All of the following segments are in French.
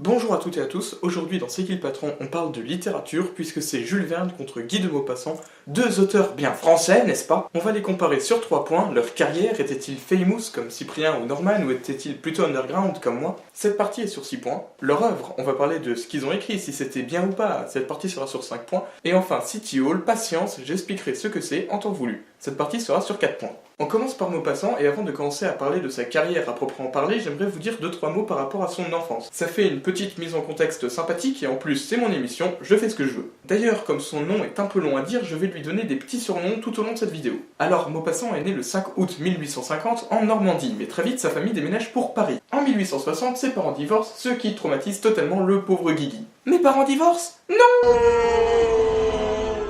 Bonjour à toutes et à tous, aujourd'hui dans C'est qui le patron, on parle de littérature puisque c'est Jules Verne contre Guy de Maupassant, deux auteurs bien français, n'est-ce pas? On va les comparer sur 3 points, leur carrière, était-il famous comme Cyprien ou Norman ou était-il plutôt underground comme moi? Cette partie est sur 6 points. Leur œuvre, on va parler de ce qu'ils ont écrit, si c'était bien ou pas, cette partie sera sur 5 points. Et enfin, City Hall, patience, j'expliquerai ce que c'est en temps voulu. Cette partie sera sur 4 points. On commence par Maupassant, et avant de commencer à parler de sa carrière à proprement parler, j'aimerais vous dire 2-3 mots par rapport à son enfance. Ça fait une petite mise en contexte sympathique, et en plus c'est mon émission, je fais ce que je veux. D'ailleurs, comme son nom est un peu long à dire, je vais lui donner des petits surnoms tout au long de cette vidéo. Alors, Maupassant est né le 5 août 1850 en Normandie, mais très vite sa famille déménage pour Paris. En 1860, ses parents divorcent, ce qui traumatise totalement le pauvre Guigui. Mes parents divorcent? Non!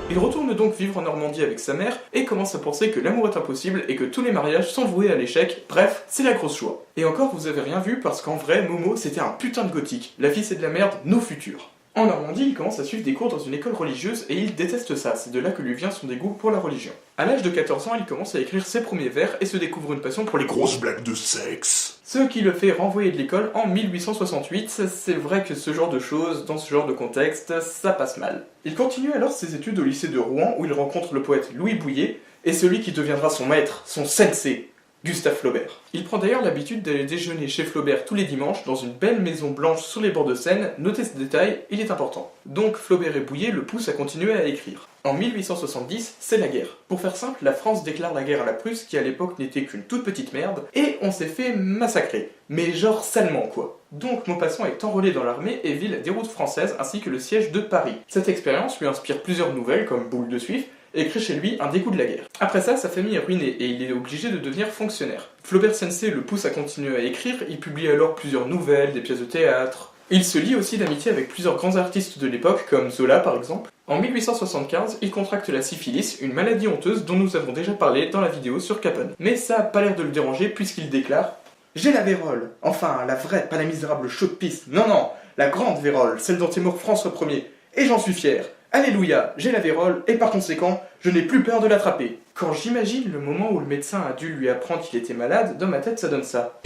Il retourne donc vivre en Normandie avec sa mère et commence à penser que l'amour est impossible et que tous les mariages sont voués à l'échec, bref, c'est la grosse joie. Et encore, vous avez rien vu parce qu'en vrai, Momo c'était un putain de gothique. La vie c'est de la merde, nos futurs. En Normandie, il commence à suivre des cours dans une école religieuse et il déteste ça, c'est de là que lui vient son dégoût pour la religion. À l'âge de 14 ans, il commence à écrire ses premiers vers et se découvre une passion pour les grosses blagues de sexe. Ce qui le fait renvoyer de l'école en 1868, c'est vrai que ce genre de choses, dans ce genre de contexte, ça passe mal. Il continue alors ses études au lycée de Rouen où il rencontre le poète Louis Bouillet et celui qui deviendra son maître, son sensei, Gustave Flaubert. Il prend d'ailleurs l'habitude d'aller déjeuner chez Flaubert tous les dimanches dans une belle maison blanche sur les bords de Seine, notez ce détail, il est important. Donc Flaubert et Bouillet le poussent à continuer à écrire. En 1870, c'est la guerre. Pour faire simple, la France déclare la guerre à la Prusse qui à l'époque n'était qu'une toute petite merde, et on s'est fait massacrer. Mais genre salement quoi. Donc Maupassant est enrôlé dans l'armée et vit la déroute française ainsi que le siège de Paris. Cette expérience lui inspire plusieurs nouvelles comme Boule de Suif, et crée chez lui un dégoût de la guerre. Après ça, sa famille est ruinée et il est obligé de devenir fonctionnaire. Flaubert Sensei le pousse à continuer à écrire, il publie alors plusieurs nouvelles, des pièces de théâtre. Il se lie aussi d'amitié avec plusieurs grands artistes de l'époque, comme Zola par exemple. En 1875, il contracte la syphilis, une maladie honteuse dont nous avons déjà parlé dans la vidéo sur Capone. Mais ça a pas l'air de le déranger puisqu'il déclare « J'ai la vérole, enfin la vraie, pas la misérable chaude piste, non, la grande vérole, celle dont est mort François Ier, et j'en suis fier. Alléluia, j'ai la vérole, et par conséquent, je n'ai plus peur de l'attraper. » Quand j'imagine le moment où le médecin a dû lui apprendre qu'il était malade, dans ma tête ça donne ça.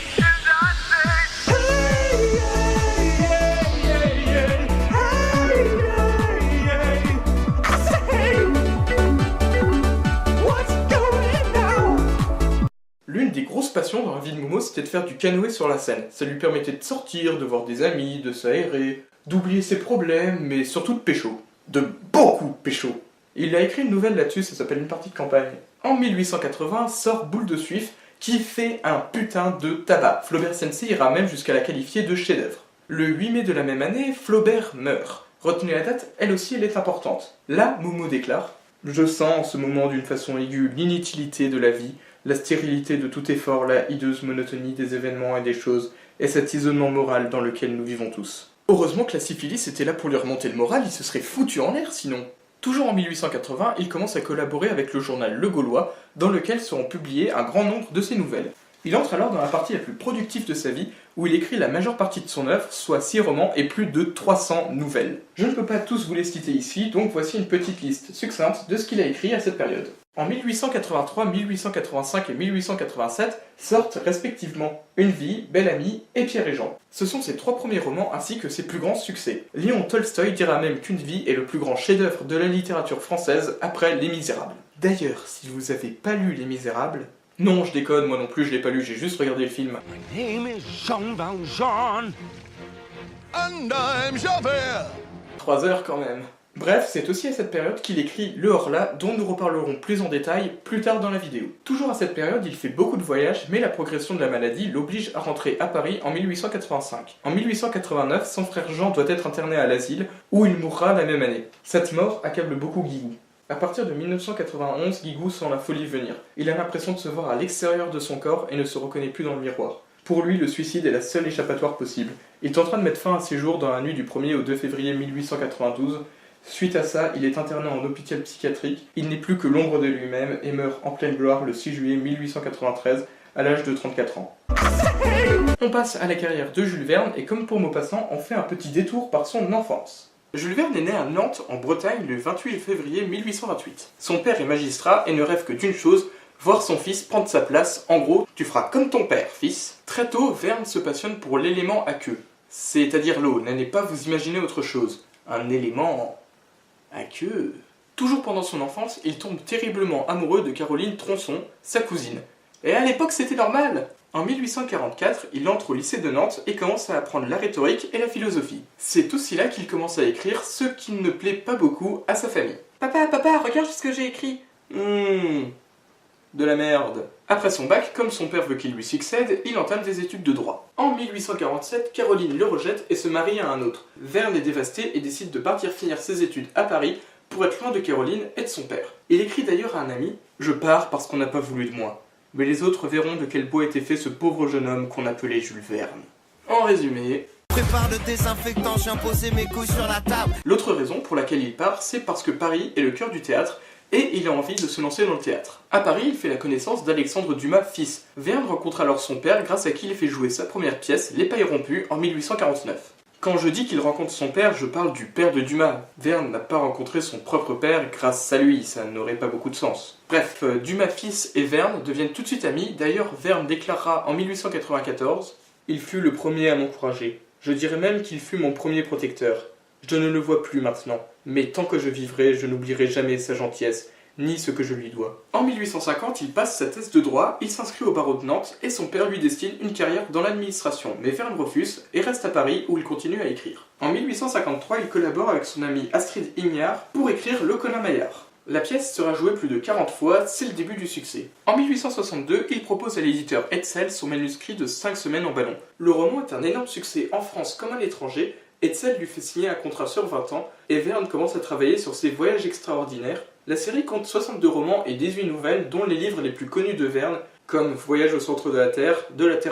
L'une des grosses passions dans la vie de Momo, c'était de faire du canoë sur la Seine. Ça lui permettait de sortir, de voir des amis, de s'aérer, d'oublier ses problèmes, mais surtout de pécho. De beaucoup pécho. Il a écrit une nouvelle là-dessus, ça s'appelle Une partie de campagne. En 1880 sort Boule de Suif, qui fait un putain de tabac. Flaubert Sensei ira même jusqu'à la qualifier de chef-d'œuvre. Le 8 mai de la même année, Flaubert meurt. Retenez la date, elle aussi elle est importante. Là, Momo déclare « Je sens en ce moment d'une façon aiguë l'inutilité de la vie, la stérilité de tout effort, la hideuse monotonie des événements et des choses, et cet isolement moral dans lequel nous vivons tous. » Heureusement que la syphilis était là pour lui remonter le moral, il se serait foutu en l'air sinon. Toujours en 1880, il commence à collaborer avec le journal Le Gaulois, dans lequel seront publiées un grand nombre de ses nouvelles. Il entre alors dans la partie la plus productive de sa vie, où il écrit la majeure partie de son œuvre, soit 6 romans et plus de 300 nouvelles. Je ne peux pas tous vous les citer ici, donc voici une petite liste succincte de ce qu'il a écrit à cette période. En 1883, 1885 et 1887 sortent respectivement Une vie, Belle Amie et Pierre et Jean. Ce sont ses 3 premiers romans ainsi que ses plus grands succès. Léon Tolstoï dira même qu'Une vie est le plus grand chef-d'œuvre de la littérature française après Les Misérables. D'ailleurs, si vous avez pas lu Les Misérables... Non, je déconne, moi non plus je l'ai pas lu, j'ai juste regardé le film. My name is Jean Valjean. And I'm Javert. 3 heures quand même. Bref, c'est aussi à cette période qu'il écrit Le Horla, dont nous reparlerons plus en détail plus tard dans la vidéo. Toujours à cette période, il fait beaucoup de voyages, mais la progression de la maladie l'oblige à rentrer à Paris en 1885. En 1889, son frère Jean doit être interné à l'asile, où il mourra la même année. Cette mort accable beaucoup Guigou. À partir de 1991, Guigou sent la folie venir. Il a l'impression de se voir à l'extérieur de son corps et ne se reconnaît plus dans le miroir. Pour lui, le suicide est la seule échappatoire possible. Il tentera de mettre fin à ses jours dans la nuit du 1er au 2 février 1892. Suite à ça, il est interné en hôpital psychiatrique. Il n'est plus que l'ombre de lui-même et meurt en pleine gloire le 6 juillet 1893 à l'âge de 34 ans. On passe à la carrière de Jules Verne et comme pour Maupassant, on fait un petit détour par son enfance. Jules Verne est né à Nantes, en Bretagne, le 28 février 1828. Son père est magistrat et ne rêve que d'une chose, voir son fils prendre sa place. En gros, tu feras comme ton père, fils. Très tôt, Verne se passionne pour l'élément à queue. c'est-à-dire l'eau, n'allez pas vous imaginer autre chose. Un élément aqueux. Toujours pendant son enfance, il tombe terriblement amoureux de Caroline Tronçon, sa cousine. Et à l'époque, c'était normal. En 1844, il entre au lycée de Nantes et commence à apprendre la rhétorique et la philosophie. C'est aussi là qu'il commence à écrire ce qui ne plaît pas beaucoup à sa famille. Papa, regarde ce que j'ai écrit. De la merde. Après son bac, comme son père veut qu'il lui succède, il entame des études de droit. En 1847, Caroline le rejette et se marie à un autre. Verne est dévasté et décide de partir finir ses études à Paris pour être loin de Caroline et de son père. Il écrit d'ailleurs à un ami « Je pars parce qu'on n'a pas voulu de moi. Mais les autres verront de quel bois était fait ce pauvre jeune homme qu'on appelait Jules Verne. » En résumé... Prépare le désinfectant, j'ai imposé mes couilles sur la table. L'autre raison pour laquelle il part, c'est parce que Paris est le cœur du théâtre et il a envie de se lancer dans le théâtre. À Paris, il fait la connaissance d'Alexandre Dumas fils. Verne rencontre alors son père grâce à qui il fait jouer sa première pièce, Les Pailles rompues, en 1849. Quand je dis qu'il rencontre son père, je parle du père de Dumas. Verne n'a pas rencontré son propre père grâce à lui, ça n'aurait pas beaucoup de sens. Bref, Dumas fils et Verne deviennent tout de suite amis, d'ailleurs Verne déclarera en 1894 « Il fut le premier à m'encourager. Je dirais même qu'il fut mon premier protecteur. Je ne le vois plus maintenant, mais tant que je vivrai, je n'oublierai jamais sa gentillesse, ni ce que je lui dois. » En 1850, il passe sa thèse de droit, il s'inscrit au barreau de Nantes et son père lui destine une carrière dans l'administration, mais Verne refuse et reste à Paris où il continue à écrire. En 1853, il collabore avec son amie Astrid Hignard pour écrire Le Colin-Maillard. La pièce sera jouée plus de 40 fois, c'est le début du succès. En 1862, il propose à l'éditeur Hetzel son manuscrit de 5 semaines en ballon. Le roman est un énorme succès en France comme à l'étranger. Hetzel lui fait signer un contrat sur 20 ans et Verne commence à travailler sur ses voyages extraordinaires. La série compte 62 romans et 18 nouvelles, dont les livres les plus connus de Verne, comme Voyage au centre de la Terre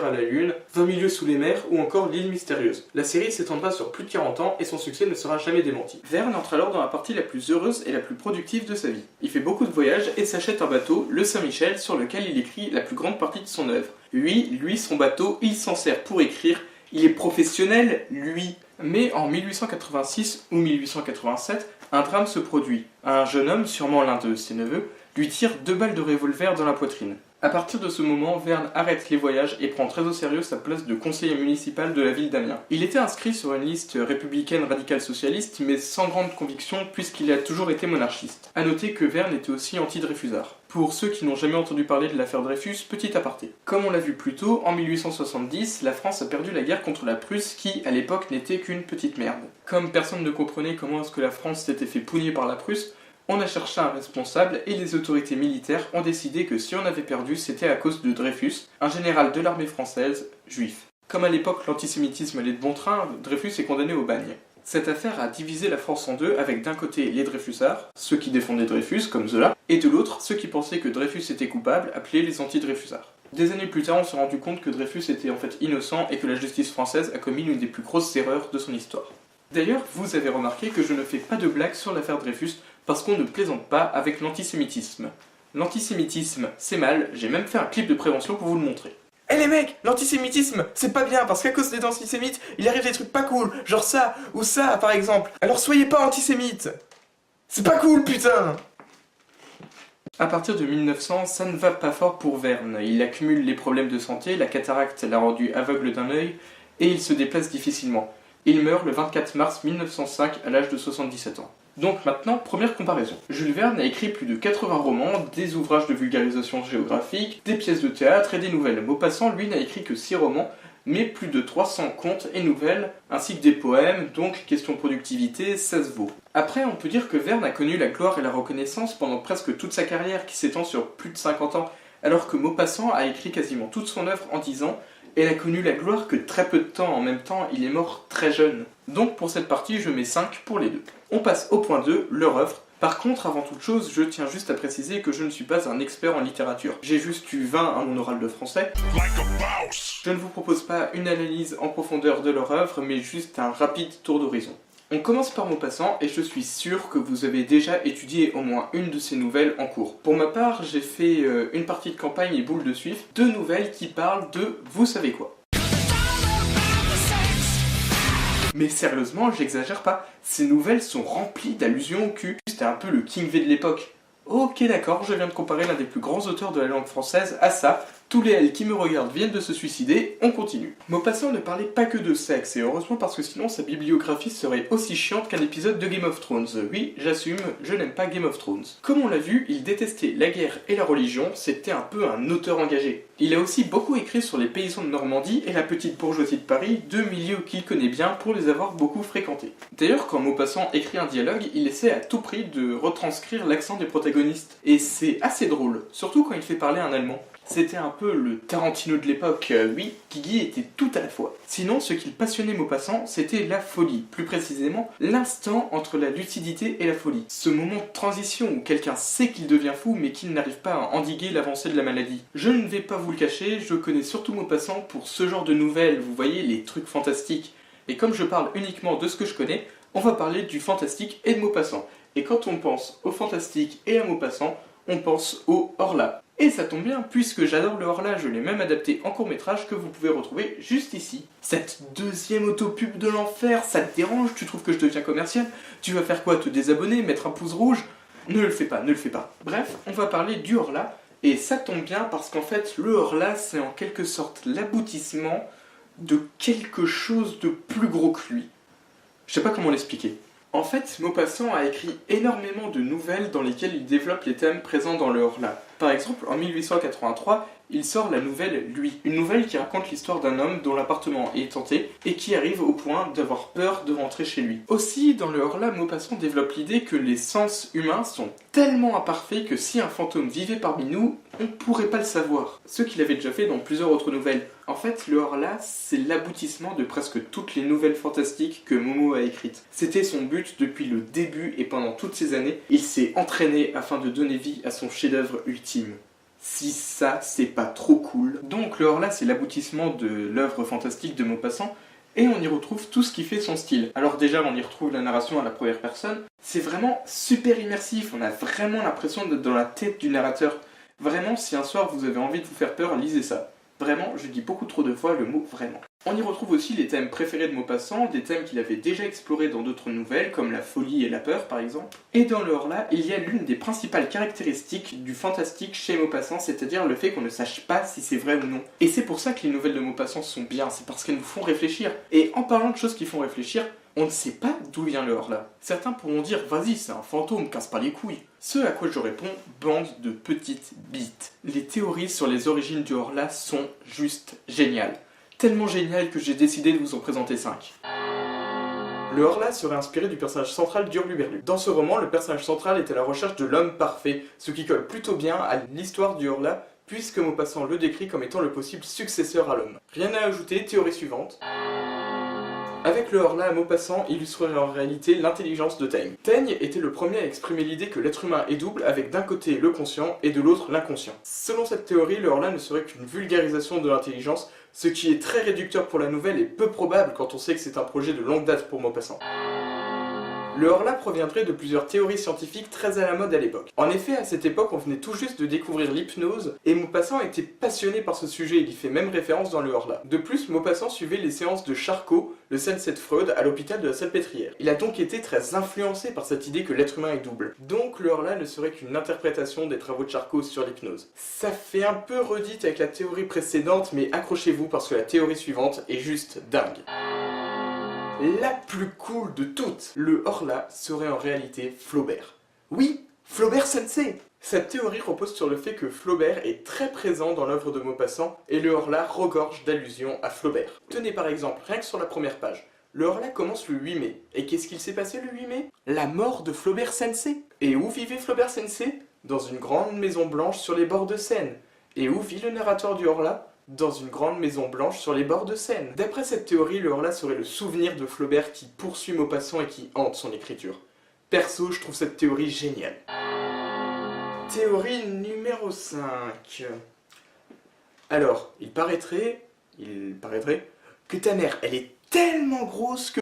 à la Lune, 20 milieux sous les mers ou encore L'île mystérieuse. La série s'étendra sur plus de 40 ans et son succès ne sera jamais démenti. Verne entre alors dans la partie la plus heureuse et la plus productive de sa vie. Il fait beaucoup de voyages et s'achète un bateau, le Saint-Michel, sur lequel il écrit la plus grande partie de son œuvre. Lui, son bateau, il s'en sert pour écrire. Il est professionnel, lui. Mais en 1886 ou 1887, un drame se produit. Un jeune homme, sûrement l'un de ses neveux, lui tire 2 balles de revolver dans la poitrine. À partir de ce moment, Verne arrête les voyages et prend très au sérieux sa place de conseiller municipal de la ville d'Amiens. Il était inscrit sur une liste républicaine radicale socialiste, mais sans grande conviction puisqu'il a toujours été monarchiste. A noter que Verne était aussi anti-Dreyfusard. Pour ceux qui n'ont jamais entendu parler de l'affaire Dreyfus, petit aparté. Comme on l'a vu plus tôt, en 1870, la France a perdu la guerre contre la Prusse qui, à l'époque, n'était qu'une petite merde. Comme personne ne comprenait comment est-ce que la France s'était fait pougner par la Prusse, on a cherché un responsable et les autorités militaires ont décidé que si on avait perdu, c'était à cause de Dreyfus, un général de l'armée française, juif. Comme à l'époque l'antisémitisme allait de bon train, Dreyfus est condamné au bagne. Cette affaire a divisé la France en deux avec d'un côté les Dreyfusards, ceux qui défendaient Dreyfus, comme Zola, et de l'autre ceux qui pensaient que Dreyfus était coupable, appelés les anti-Dreyfusards. Des années plus tard, on s'est rendu compte que Dreyfus était en fait innocent et que la justice française a commis l'une des plus grosses erreurs de son histoire. D'ailleurs, vous avez remarqué que je ne fais pas de blague sur l'affaire Dreyfus parce qu'on ne plaisante pas avec l'antisémitisme. L'antisémitisme, c'est mal, j'ai même fait un clip de prévention pour vous le montrer. Eh les mecs, l'antisémitisme, c'est pas bien parce qu'à cause des antisémites, il arrive des trucs pas cool, genre ça ou ça par exemple. Alors soyez pas antisémites. C'est pas cool putain. À partir de 1900, ça ne va pas fort pour Verne. Il accumule les problèmes de santé, la cataracte l'a rendu aveugle d'un œil et il se déplace difficilement. Il meurt le 24 mars 1905 à l'âge de 77 ans. Donc maintenant, première comparaison. Jules Verne a écrit plus de 80 romans, des ouvrages de vulgarisation géographique, des pièces de théâtre et des nouvelles. Maupassant, lui, n'a écrit que 6 romans, mais plus de 300 contes et nouvelles, ainsi que des poèmes, donc question productivité, ça se vaut. Après, on peut dire que Verne a connu la gloire et la reconnaissance pendant presque toute sa carrière, qui s'étend sur plus de 50 ans, alors que Maupassant a écrit quasiment toute son œuvre en 10 ans, et n'a connu la gloire que très peu de temps, en même temps il est mort très jeune. Donc pour cette partie je mets 5 pour les deux. On passe au point 2, leur œuvre. Par contre, avant toute chose, je tiens juste à préciser que je ne suis pas un expert en littérature. J'ai juste eu 20 à mon oral de français. Je ne vous propose pas une analyse en profondeur de leur œuvre, mais juste un rapide tour d'horizon. On commence par Maupassant et je suis sûr que vous avez déjà étudié au moins une de ces nouvelles en cours. Pour ma part, j'ai fait une partie de campagne et boule de suif, 2 nouvelles qui parlent de vous savez quoi. Mais sérieusement, j'exagère pas, ces nouvelles sont remplies d'allusions au cul. C'était un peu le King V de l'époque. Ok d'accord, je viens de comparer l'un des plus grands auteurs de la langue française à ça, Tous les L qui me regardent viennent de se suicider, on continue. Maupassant ne parlait pas que de sexe, et heureusement parce que sinon sa bibliographie serait aussi chiante qu'un épisode de Game of Thrones. Oui, j'assume, je n'aime pas Game of Thrones. Comme on l'a vu, il détestait la guerre et la religion, c'était un peu un auteur engagé. Il a aussi beaucoup écrit sur les paysans de Normandie et la petite bourgeoisie de Paris, deux milieux qu'il connaît bien pour les avoir beaucoup fréquentés. D'ailleurs, quand Maupassant écrit un dialogue, il essaie à tout prix de retranscrire l'accent des protagonistes. Et c'est assez drôle, surtout quand il fait parler un Allemand. C'était un peu le Tarantino de l'époque, oui, Guigui était tout à la fois. Sinon, ce qui passionnait Maupassant, c'était la folie, plus précisément l'instant entre la lucidité et la folie. Ce moment de transition où quelqu'un sait qu'il devient fou mais qu'il n'arrive pas à endiguer l'avancée de la maladie. Je ne vais pas vous le cacher, je connais surtout Maupassant pour ce genre de nouvelles, vous voyez, les trucs fantastiques. Et comme je parle uniquement de ce que je connais, on va parler du fantastique et de Maupassant. Et quand on pense au fantastique et à Maupassant, on pense au Horla. Et ça tombe bien, puisque j'adore le Horla, je l'ai même adapté en court-métrage que vous pouvez retrouver juste ici. Cette deuxième autopub de l'enfer, ça te dérange? Tu trouves que je deviens commercial? Tu vas faire quoi? Te désabonner? Mettre un pouce rouge? Ne le fais pas, ne le fais pas. Bref, on va parler du Horla, et ça tombe bien parce qu'en fait, le Horla, c'est en quelque sorte l'aboutissement de quelque chose de plus gros que lui. Je sais pas comment l'expliquer. En fait, Maupassant a écrit énormément de nouvelles dans lesquelles il développe les thèmes présents dans le Horla. Par exemple, en 1883, il sort la nouvelle Lui, une nouvelle qui raconte l'histoire d'un homme dont l'appartement est hanté et qui arrive au point d'avoir peur de rentrer chez lui. Aussi, dans le Horla, Maupassant développe l'idée que les sens humains sont tellement imparfaits que si un fantôme vivait parmi nous, on pourrait pas le savoir. Ce qu'il avait déjà fait dans plusieurs autres nouvelles. En fait, le Horla, c'est l'aboutissement de presque toutes les nouvelles fantastiques que Momo a écrites. C'était son but depuis le début et pendant toutes ces années, il s'est entraîné afin de donner vie à son chef-d'œuvre ultime. Si ça, c'est pas trop cool. Donc le Horla, c'est l'aboutissement de l'œuvre fantastique de Maupassant, et on y retrouve tout ce qui fait son style. Alors déjà, on y retrouve la narration à la première personne. C'est vraiment super immersif, on a vraiment l'impression d'être dans la tête du narrateur. Vraiment, si un soir vous avez envie de vous faire peur, lisez ça. Vraiment, je dis beaucoup trop de fois le mot vraiment. On y retrouve aussi les thèmes préférés de Maupassant, des thèmes qu'il avait déjà explorés dans d'autres nouvelles, comme la folie et la peur par exemple. Et dans le Horla, il y a l'une des principales caractéristiques du fantastique chez Maupassant, c'est-à-dire le fait qu'on ne sache pas si c'est vrai ou non. Et c'est pour ça que les nouvelles de Maupassant sont bien, c'est parce qu'elles nous font réfléchir. Et en parlant de choses qui font réfléchir, on ne sait pas d'où vient le Horla. Certains pourront dire « Vas-y, c'est un fantôme, casse pas les couilles ». Ce à quoi je réponds « Bande de petites bites ». Les théories sur les origines du Horla sont juste géniales. Tellement géniales que j'ai décidé de vous en présenter 5. Le Horla serait inspiré du personnage central d'Hurluberlu. Dans ce roman, le personnage central est à la recherche de l'homme parfait, ce qui colle plutôt bien à l'histoire du Horla, puisque Maupassant le décrit comme étant le possible successeur à l'homme. Rien à ajouter, théorie suivante. Avec le Horla, Maupassant illustrerait en réalité l'intelligence de Taine. Taine était le premier à exprimer l'idée que l'être humain est double avec d'un côté le conscient et de l'autre l'inconscient. Selon cette théorie, le Horla ne serait qu'une vulgarisation de l'intelligence, ce qui est très réducteur pour la nouvelle et peu probable quand on sait que c'est un projet de longue date pour Maupassant. Le Horla proviendrait de plusieurs théories scientifiques très à la mode à l'époque. En effet, à cette époque, on venait tout juste de découvrir l'hypnose, et Maupassant était passionné par ce sujet, il y fait même référence dans le Horla. De plus, Maupassant suivait les séances de Charcot, le sensei de Freud, à l'hôpital de la Salpêtrière. Il a donc été très influencé par cette idée que l'être humain est double. Donc le Horla ne serait qu'une interprétation des travaux de Charcot sur l'hypnose. Ça fait un peu redite avec la théorie précédente, mais accrochez-vous parce que la théorie suivante est juste dingue. La plus cool de toutes, le Horla serait en réalité Flaubert. Oui, Flaubert Sensei. Cette théorie repose sur le fait que Flaubert est très présent dans l'œuvre de Maupassant et le Horla regorge d'allusions à Flaubert. Tenez par exemple, rien que sur la première page, le Horla commence le 8 mai. Et qu'est-ce qu'il s'est passé le 8 mai? La mort de Flaubert Sensei. Et où vivait Flaubert Sensei? Dans une grande maison blanche sur les bords de Seine. Et où vit le narrateur du Horla? Dans une grande maison blanche sur les bords de Seine. D'après cette théorie, le Horla serait le souvenir de Flaubert qui poursuit Maupassant et qui hante son écriture. Perso, je trouve cette théorie géniale. Théorie numéro 5. Alors, il paraîtrait que ta mère, elle est tellement grosse que...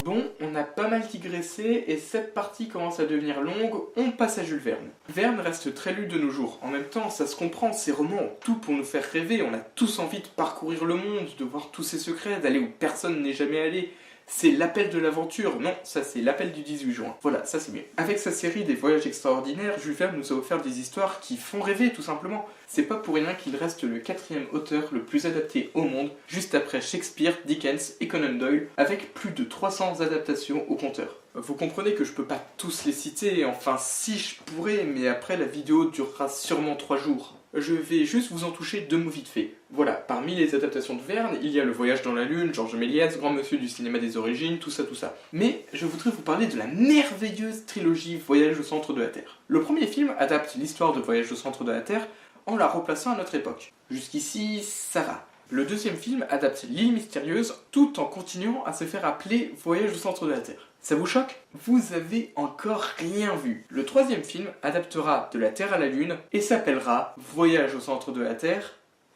Bon, on a pas mal digressé et cette partie commence à devenir longue, on passe à Jules Verne. Verne reste très lu de nos jours. En même temps, ça se comprend, ces romans ont tout pour nous faire rêver, on a tous envie de parcourir le monde, de voir tous ses secrets, d'aller où personne n'est jamais allé. C'est l'appel de l'aventure, non, ça c'est l'appel du 18 juin. Voilà, ça c'est mieux. Avec sa série des voyages extraordinaires, Jules Verne nous a offert des histoires qui font rêver tout simplement. C'est pas pour rien qu'il reste le 4e auteur le plus adapté au monde, juste après Shakespeare, Dickens et Conan Doyle, avec plus de 300 adaptations au compteur. Vous comprenez que je peux pas tous les citer, enfin si je pourrais, mais après la vidéo durera sûrement 3 jours. Je vais juste vous en toucher 2 mots vite fait. Voilà, parmi les adaptations de Verne, il y a Le Voyage dans la Lune, Georges Méliès, Grand Monsieur du cinéma des origines, tout ça. Mais je voudrais vous parler de la merveilleuse trilogie Voyage au centre de la Terre. Le premier film adapte l'histoire de Voyage au centre de la Terre en la replaçant à notre époque. Jusqu'ici, ça va. Le deuxième film adapte l'île mystérieuse tout en continuant à se faire appeler Voyage au centre de la Terre. Ça vous choque? Vous avez encore rien vu. Le troisième film adaptera De la Terre à la Lune et s'appellera Voyage au centre de la Terre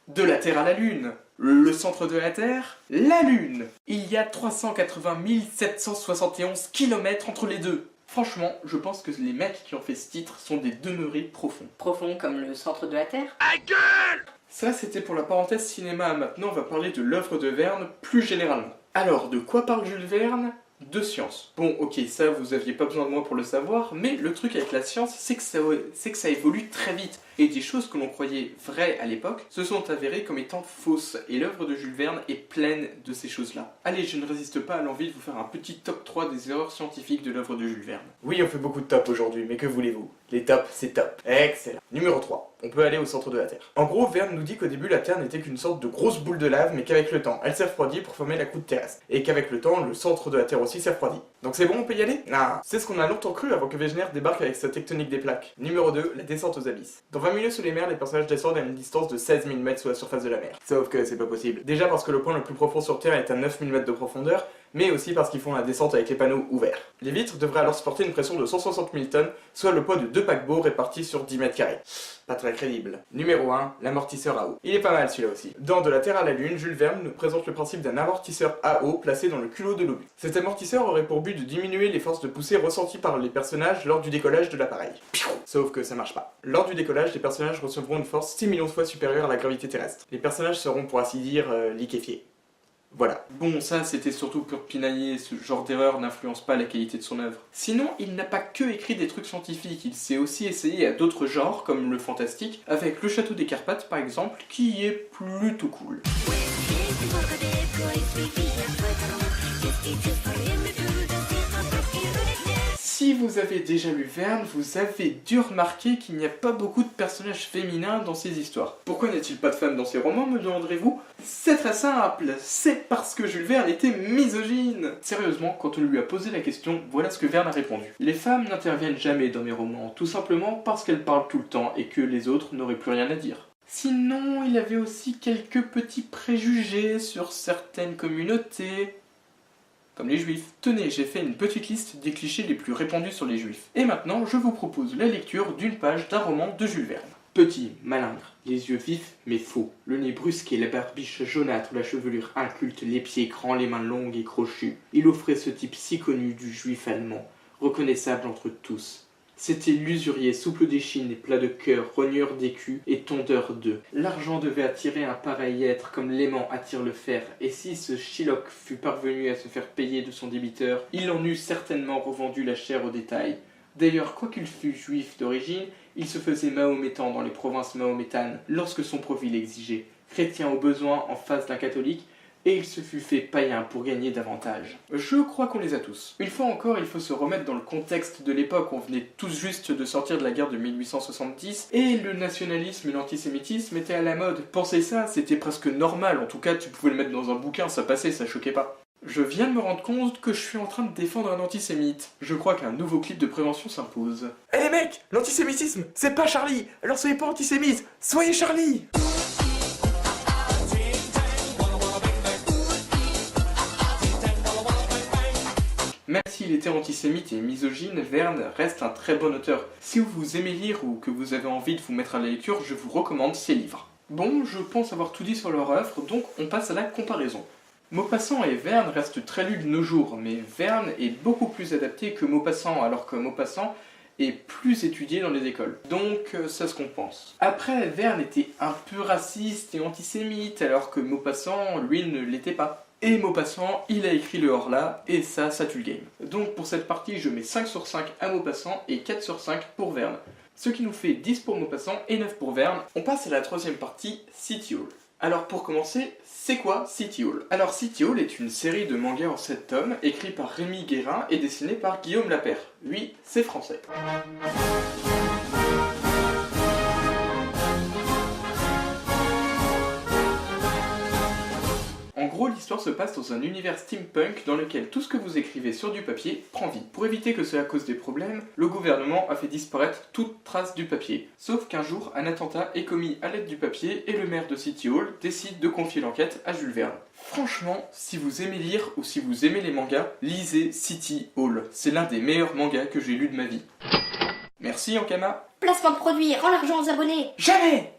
à la Lune. Le centre de la Terre, la Lune. Il y a 380 771 km entre les deux. Franchement, je pense que les mecs qui ont fait ce titre sont des demeurés profonds. Profond comme le centre de la Terre? Ça, c'était pour la parenthèse cinéma. Maintenant, on va parler de l'œuvre de Verne plus généralement. Alors, de quoi parle Jules Verne? De science. Bon, ok, ça, vous aviez pas besoin de moi pour le savoir, mais le truc avec la science, c'est que ça évolue très vite. Et des choses que l'on croyait vraies à l'époque se sont avérées comme étant fausses. Et l'œuvre de Jules Verne est pleine de ces choses-là. Allez, je ne résiste pas à l'envie de vous faire un petit top 3 des erreurs scientifiques de l'œuvre de Jules Verne. Oui, on fait beaucoup de top aujourd'hui, mais que voulez-vous? Les tops, c'est top. Excellent. Numéro 3. On peut aller au centre de la Terre. En gros, Verne nous dit qu'au début, la Terre n'était qu'une sorte de grosse boule de lave, mais qu'avec le temps, elle s'est refroidie pour former la croûte terrestre. Et qu'avec le temps, le centre de la Terre aussi s'est refroidi. Donc c'est bon, on peut y aller? Ah, c'est ce qu'on a longtemps cru avant que Wegener débarque avec sa tectonique des plaques. Numéro 2, la descente aux abysses. Dans 20 milieux sous les mers, les personnages descendent à une distance de 16 000 mètres sous la surface de la mer. Sauf que c'est pas possible. Déjà parce que le point le plus profond sur Terre est à 9 000 mètres de profondeur, mais aussi parce qu'ils font la descente avec les panneaux ouverts. Les vitres devraient alors supporter une pression de 160 000 tonnes, soit le poids de 2 paquebots répartis sur 10 mètres carrés. Pas très crédible. Numéro 1, l'amortisseur à eau. Il est pas mal celui-là aussi. Dans De la Terre à la Lune, Jules Verne nous présente le principe d'un amortisseur à eau placé dans le culot de l'obus. Cet amortisseur aurait pour but de diminuer les forces de poussée ressenties par les personnages lors du décollage de l'appareil. Sauf que ça marche pas. Lors du décollage, les personnages recevront une force 6 millions de fois supérieure à la gravité terrestre. Les personnages seront pour ainsi dire liquéfiés. Voilà. Bon, ça c'était surtout pour pinailler, ce genre d'erreur n'influence pas la qualité de son œuvre. Sinon, il n'a pas que écrit des trucs scientifiques, il s'est aussi essayé à d'autres genres, comme le fantastique, avec Le Château des Carpates par exemple, qui est plutôt cool. Si vous avez déjà lu Verne, vous avez dû remarquer qu'il n'y a pas beaucoup de personnages féminins dans ses histoires. Pourquoi n'y a-t-il pas de femmes dans ses romans, me demanderez-vous? C'est très simple, c'est parce que Jules Verne était misogyne. Sérieusement, quand on lui a posé la question, voilà ce que Verne a répondu. Les femmes n'interviennent jamais dans mes romans, tout simplement parce qu'elles parlent tout le temps et que les autres n'auraient plus rien à dire. Sinon, il avait aussi quelques petits préjugés sur certaines communautés, comme les juifs. Tenez, j'ai fait une petite liste des clichés les plus répandus sur les juifs. Et maintenant, je vous propose la lecture d'une page d'un roman de Jules Verne. Petit, malingre, les yeux vifs mais faux, le nez brusqué, la barbiche jaunâtre, la chevelure inculte, les pieds grands, les mains longues et crochues. Il offrait ce type si connu du juif allemand, reconnaissable entre tous. C'était l'usurier, souple d'échine et plat de cœur, rogneur d'écus et tondeur d'œufs. L'argent devait attirer un pareil être comme l'aimant attire le fer, et si ce Shylock fût parvenu à se faire payer de son débiteur, il en eût certainement revendu la chair au détail. D'ailleurs, quoiqu'il fût juif d'origine, il se faisait mahométan dans les provinces mahométanes, lorsque son profil l'exigeait, chrétien au besoin en face d'un catholique, et il se fut fait païen pour gagner davantage. Je crois qu'on les a tous. Une fois encore, il faut se remettre dans le contexte de l'époque, on venait tous juste de sortir de la guerre de 1870, et le nationalisme et l'antisémitisme étaient à la mode. Pensez ça, c'était presque normal, en tout cas tu pouvais le mettre dans un bouquin, ça passait, ça choquait pas. Je viens de me rendre compte que je suis en train de défendre un antisémite. Je crois qu'un nouveau clip de prévention s'impose. Eh les mecs, l'antisémitisme, c'est pas Charlie, alors soyez pas antisémites, soyez Charlie! Même s'il était antisémite et misogyne, Verne reste un très bon auteur. Si vous aimez lire ou que vous avez envie de vous mettre à la lecture, je vous recommande ses livres. Bon, je pense avoir tout dit sur leur œuvre, donc on passe à la comparaison. Maupassant et Verne restent très lus de nos jours, mais Verne est beaucoup plus adapté que Maupassant, alors que Maupassant est plus étudié dans les écoles. Donc, c'est ce qu'on pense. Après, Verne était un peu raciste et antisémite, alors que Maupassant, lui, ne l'était pas. Et Maupassant, il a écrit le Horla, et ça tue le game. Donc pour cette partie, je mets 5 sur 5 à Maupassant et 4 sur 5 pour Verne. Ce qui nous fait 10 pour Maupassant et 9 pour Verne. On passe à la troisième partie, City Hall. Alors pour commencer, c'est quoi City Hall? Alors City Hall est une série de mangas en 7 tomes, écrit par Rémi Guérin et dessiné par Guillaume Lapère. Oui, c'est français. En gros, l'histoire se passe dans un univers steampunk dans lequel tout ce que vous écrivez sur du papier prend vie. Pour éviter que cela cause des problèmes, le gouvernement a fait disparaître toute trace du papier. Sauf qu'un jour, un attentat est commis à l'aide du papier et le maire de City Hall décide de confier l'enquête à Jules Verne. Franchement, si vous aimez lire ou si vous aimez les mangas, lisez City Hall. C'est l'un des meilleurs mangas que j'ai lu de ma vie. Merci Ankama. Placement de produit, rends l'argent aux abonnés. Jamais!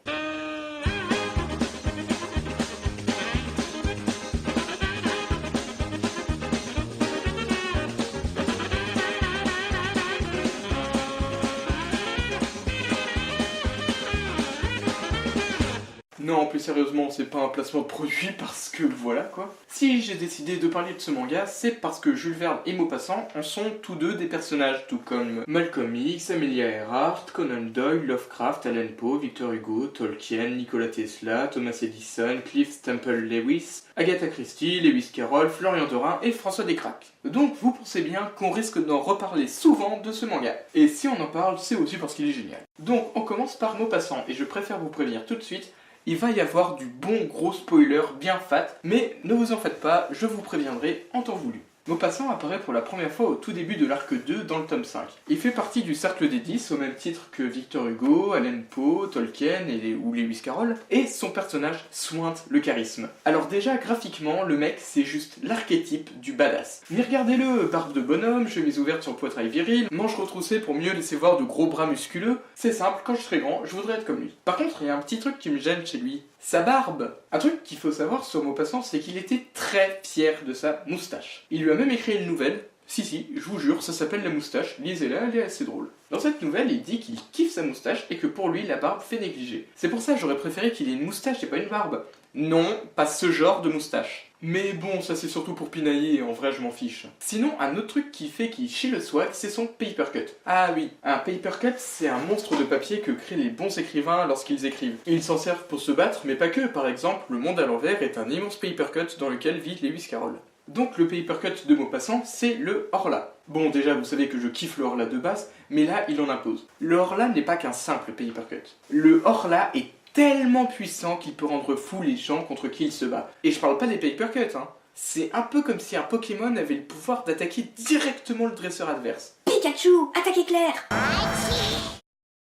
Non, plus sérieusement, c'est pas un placement de produit parce que voilà quoi. Si j'ai décidé de parler de ce manga, c'est parce que Jules Verne et Maupassant en sont tous deux des personnages, tout comme Malcolm X, Amelia Earhart, Conan Doyle, Lovecraft, Allan Poe, Victor Hugo, Tolkien, Nikola Tesla, Thomas Edison, Cliff Temple Lewis, Agatha Christie, Lewis Carroll, Florian Dorin et François Descraques. Donc vous pensez bien qu'on risque d'en reparler souvent de ce manga. Et si on en parle, c'est aussi parce qu'il est génial. Donc on commence par Maupassant, et je préfère vous prévenir tout de suite, il va y avoir du bon gros spoiler bien fat, mais ne vous en faites pas, je vous préviendrai en temps voulu. Maupassant apparaît pour la première fois au tout début de l'arc 2 dans le tome 5. Il fait partie du cercle des 10 au même titre que Victor Hugo, Allan Poe, Tolkien ou Lewis Carroll, et son personnage sointe le charisme. Alors déjà, graphiquement, le mec c'est juste l'archétype du badass. Mais regardez-le, barbe de bonhomme, chemise ouverte sur le poitrail viril, manches retroussées pour mieux laisser voir de gros bras musculeux. C'est simple, quand je serai grand, je voudrais être comme lui. Par contre, il y a un petit truc qui me gêne chez lui. Sa barbe. Un truc qu'il faut savoir sur Maupassant, c'est qu'il était très fier de sa moustache. Il lui a même écrit une nouvelle. Si, je vous jure, ça s'appelle La Moustache, lisez-la, elle est assez drôle. Dans cette nouvelle, il dit qu'il kiffe sa moustache et que pour lui, la barbe fait négliger. C'est pour ça que j'aurais préféré qu'il ait une moustache et pas une barbe. Non, pas ce genre de moustache. Mais bon, ça c'est surtout pour pinailler et en vrai je m'en fiche. Sinon, un autre truc qui fait qu'il chie le swag, c'est son papercut. Ah oui, un papercut c'est un monstre de papier que créent les bons écrivains lorsqu'ils écrivent. Ils s'en servent pour se battre, mais pas que. Par exemple, Le Monde à l'envers est un immense papercut dans lequel vit Lewis Carroll. Donc le papercut de Maupassant, c'est le Horla. Bon, déjà vous savez que je kiffe le Horla de base, mais là il en impose. Le Horla n'est pas qu'un simple papercut. Le Horla est tellement puissant qu'il peut rendre fou les gens contre qui il se bat. Et je parle pas des papercuts, hein. C'est un peu comme si un Pokémon avait le pouvoir d'attaquer directement le dresseur adverse. Pikachu, attaque éclair.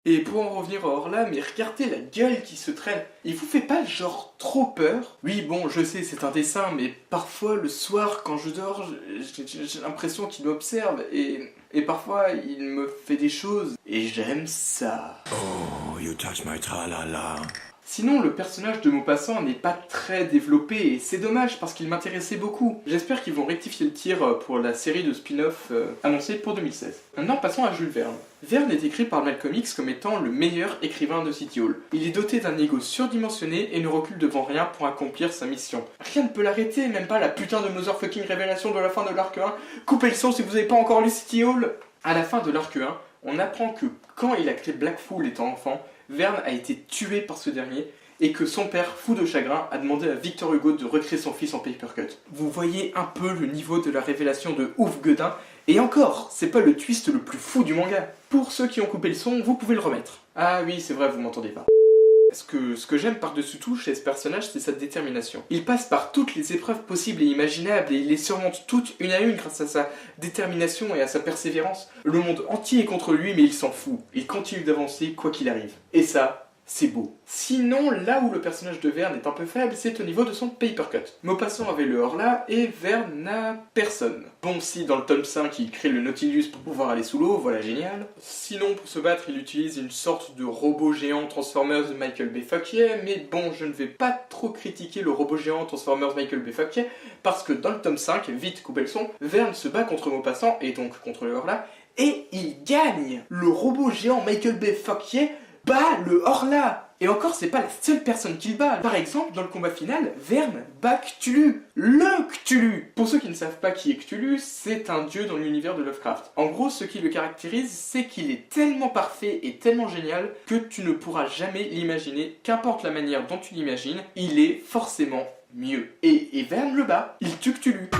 Et pour en revenir au Horla, mais regardez la gueule qui se traîne. Il vous fait pas genre trop peur? Oui bon, je sais c'est un dessin, mais parfois le soir quand je dors, j'ai l'impression qu'il m'observe et parfois il me fait des choses et j'aime ça. Oh, you touch my tra-la-la. Sinon, le personnage de Maupassant n'est pas très développé et c'est dommage parce qu'il m'intéressait beaucoup. J'espère qu'ils vont rectifier le tir pour la série de spin-off annoncée pour 2016. Maintenant, passons à Jules Verne. Verne est écrit par Malcolm X comme étant le meilleur écrivain de City Hall. Il est doté d'un ego surdimensionné et ne recule devant rien pour accomplir sa mission. Rien ne peut l'arrêter, même pas la putain de motherfucking révélation de la fin de l'arc 1. Coupez le son si vous n'avez pas encore lu City Hall. À la fin de l'arc 1, on apprend que quand il a créé Black Fool étant enfant, Verne a été tué par ce dernier et que son père, fou de chagrin, a demandé à Victor Hugo de recréer son fils en papercut. Vous voyez un peu le niveau de la révélation de ouf Guedin, et encore, c'est pas le twist le plus fou du manga. Pour ceux qui ont coupé le son, vous pouvez le remettre. Ah oui, c'est vrai, vous m'entendez pas. Ce que j'aime par-dessus tout chez ce personnage, c'est sa détermination. Il passe par toutes les épreuves possibles et imaginables et il les surmonte toutes une à une grâce à sa détermination et à sa persévérance. Le monde entier est contre lui, mais il s'en fout. Il continue d'avancer quoi qu'il arrive. Et ça, c'est beau. Sinon, là où le personnage de Verne est un peu faible, c'est au niveau de son papercut. Maupassant avait le Horla et Verne n'a personne. Bon, si dans le tome 5 il crée le Nautilus pour pouvoir aller sous l'eau, voilà génial. Sinon, pour se battre, il utilise une sorte de robot géant Transformers de Michael B. Fauquier, mais bon, je ne vais pas trop critiquer le robot géant Transformers Michael B. Fauquier, parce que dans le tome 5, vite coupez le son, Verne se bat contre Maupassant et donc contre le Horla, et il gagne. Le robot géant Michael B. Fauquier bat le Horla. Et encore, c'est pas la seule personne qu'il bat. Par exemple, dans le combat final, Vern bat Cthulhu, le Cthulhu. Pour ceux qui ne savent pas qui est Cthulhu, c'est un dieu dans l'univers de Lovecraft. En gros, ce qui le caractérise, c'est qu'il est tellement parfait et tellement génial que tu ne pourras jamais l'imaginer. Qu'importe la manière dont tu l'imagines, il est forcément mieux. Et Vern le bat, il tue Cthulhu.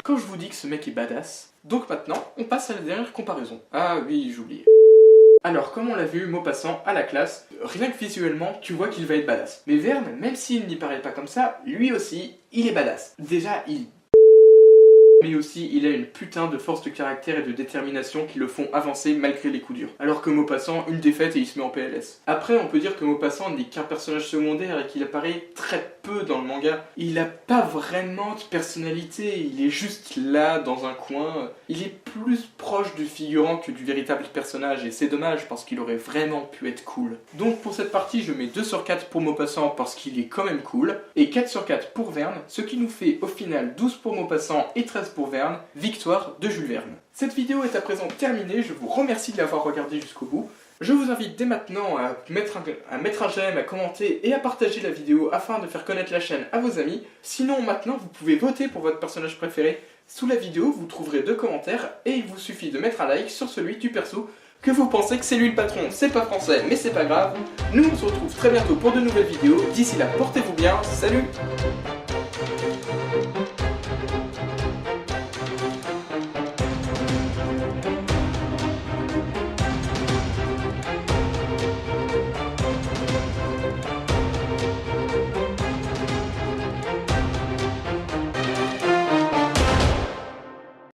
Quand je vous dis que ce mec est badass, donc maintenant, on passe à la dernière comparaison. Ah oui, j'oubliais. Alors, comme on l'a vu, Maupassant à la classe, rien que visuellement, tu vois qu'il va être badass. Mais Vern, même s'il n'y paraît pas comme ça, lui aussi, il est badass. Déjà, mais aussi il a une putain de force de caractère et de détermination qui le font avancer malgré les coups durs. Alors que Maupassant, une défaite et il se met en PLS. Après, on peut dire que Maupassant n'est qu'un personnage secondaire et qu'il apparaît très peu dans le manga. Il a pas vraiment de personnalité, il est juste là dans un coin. Il est plus proche du figurant que du véritable personnage et c'est dommage parce qu'il aurait vraiment pu être cool. Donc pour cette partie, je mets 2 sur 4 pour Maupassant parce qu'il est quand même cool et 4 sur 4 pour Vern, ce qui nous fait au final 12 pour Maupassant et 13 pour Vern, victoire de Jules Verne. Cette vidéo est à présent terminée, je vous remercie de l'avoir regardée jusqu'au bout. Je vous invite dès maintenant à mettre un j'aime, à commenter et à partager la vidéo afin de faire connaître la chaîne à vos amis. Sinon maintenant vous pouvez voter pour votre personnage préféré. Sous la vidéo vous trouverez 2 commentaires et il vous suffit de mettre un like sur celui du perso que vous pensez que c'est lui le patron. C'est pas français mais c'est pas grave. Nous on se retrouve très bientôt pour de nouvelles vidéos. D'ici là portez-vous bien, salut!